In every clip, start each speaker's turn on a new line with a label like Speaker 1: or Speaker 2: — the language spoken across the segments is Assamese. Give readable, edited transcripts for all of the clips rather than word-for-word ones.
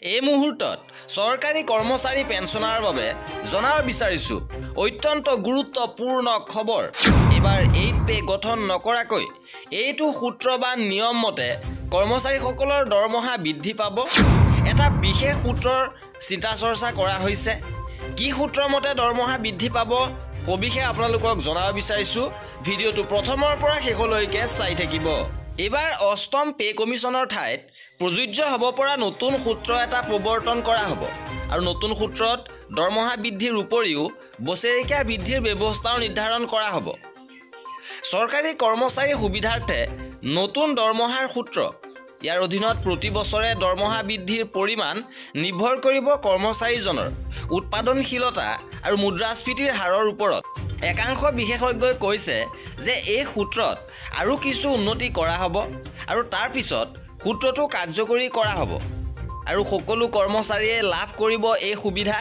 Speaker 1: এই মুহূৰ্তত চৰকাৰী কৰ্মচাৰী পেঞ্চনাৰ বাবে জনাব বিচাৰিছো অত্যন্ত গুৰুত্বপূৰ্ণ খবৰ। এবাৰ 8 পে গঠন নকৰাকৈ এইটো সূত্ৰ বা নিয়ম মতে কৰ্মচাৰীসকলৰ দৰমহা বৃদ্ধি পাব। এটা বিশেষ সূত্ৰৰ চিন্তা চৰ্চা কৰা হৈছে। কি সূত্ৰৰ মতে দৰমহা বৃদ্ধি পাব সবিশেষ আপোনালোকক জনাব বিচাৰিছো। ভিডিঅ'টো প্ৰথমৰ পৰা শেষলৈকে চাই থাকিব। এবাৰ 8ম পে কমিশ্যনৰ ঠাইত প্ৰযোজ্য হ'ব পৰা নতুন সূত্ৰ এটা প্ৰৱৰ্তন কৰা হ'ব আৰু নতুন সূত্ৰত দৰমহা বৃদ্ধিৰ উপৰিও বছৰেকীয়া বৃদ্ধিৰ ব্যৱস্থাও নিৰ্ধাৰণ কৰা হ'ব। চৰকাৰী কৰ্মচাৰী সুবিধাৰ্থে নতুন দৰমহাৰ সূত্ৰ। ইয়াৰ অধীনত প্ৰতি বছৰে দৰমহা বৃদ্ধিৰ পৰিমাণ নিৰ্ভৰ কৰিব কৰ্মচাৰীজনৰ উৎপাদনশীলতা আৰু মুদ্ৰাস্ফীতিৰ হাৰৰ ওপৰত। একাংশ বিশেষজ্ঞই কৈছে যে এই সূত্ৰত আৰু কিছু উন্নতি কৰা হ'ব আৰু তাৰ পিছত সূত্ৰটো কাৰ্যকৰী কৰা হ'ব আৰু সকলো কৰ্মচাৰীয়ে লাভ কৰিব এই সুবিধা।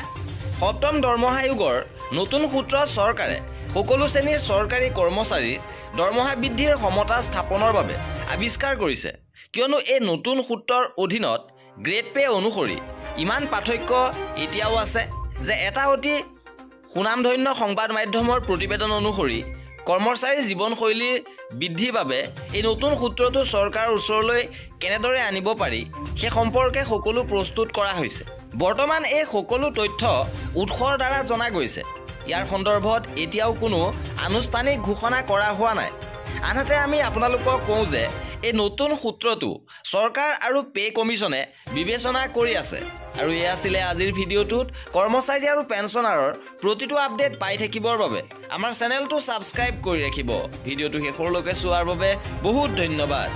Speaker 1: 7ম দৰমহা আয়োগৰ নতুন সূত্ৰত চৰকাৰে সকলো শ্ৰেণীৰ চৰকাৰী কৰ্মচাৰীৰ দৰমহা বৃদ্ধিৰ সমতা স্থাপনৰ বাবে আৱিষ্কাৰ কৰিছে। কিয়নো এই নতুন সূত্ৰৰ অধীনত গ্ৰেড পে অনুসৰি ইমান পাৰ্থক্য এতিয়াও আছে যে এটা অতি সুনামধন্য সংবাদ মাধ্যমৰ প্ৰতিবেদন অনুসৰি কৰ্মচাৰীৰ জীৱনশৈলীৰ বৃদ্ধিৰ বাবে এই নতুন সূত্ৰটো চৰকাৰৰ ওচৰলৈ কেনেদৰে আনিব পাৰি সেই সম্পৰ্কে সকলো প্ৰস্তুত কৰা হৈছে। বৰ্তমান এই সকলো তথ্য উৎসৰ দ্বাৰা জনা গৈছে। ইয়াৰ সন্দৰ্ভত এতিয়াও কোনো আনুষ্ঠানিক ঘোষণা কৰা হোৱা নাই। আনহাতে আমি আপোনালোকক কওঁ যে এই নতুন সূত্ৰটো চৰকাৰ আৰু পে কমিশ্যনে বিবেচনা কৰি আছে। আৰু এয়া আছিলে আজিৰ ভিডিঅ'টোত কৰ্মচাৰী আৰু পেঞ্চনাৰৰ প্ৰতিটো আপডেট পাই থাকিবৰ বাবে আমাৰ চেনেলটো ছাবস্ক্ৰাইব কৰি ৰাখিব। ভিডিঅ'টো শেষলৈকে চোৱাৰ বাবে বহুত ধন্যবাদ।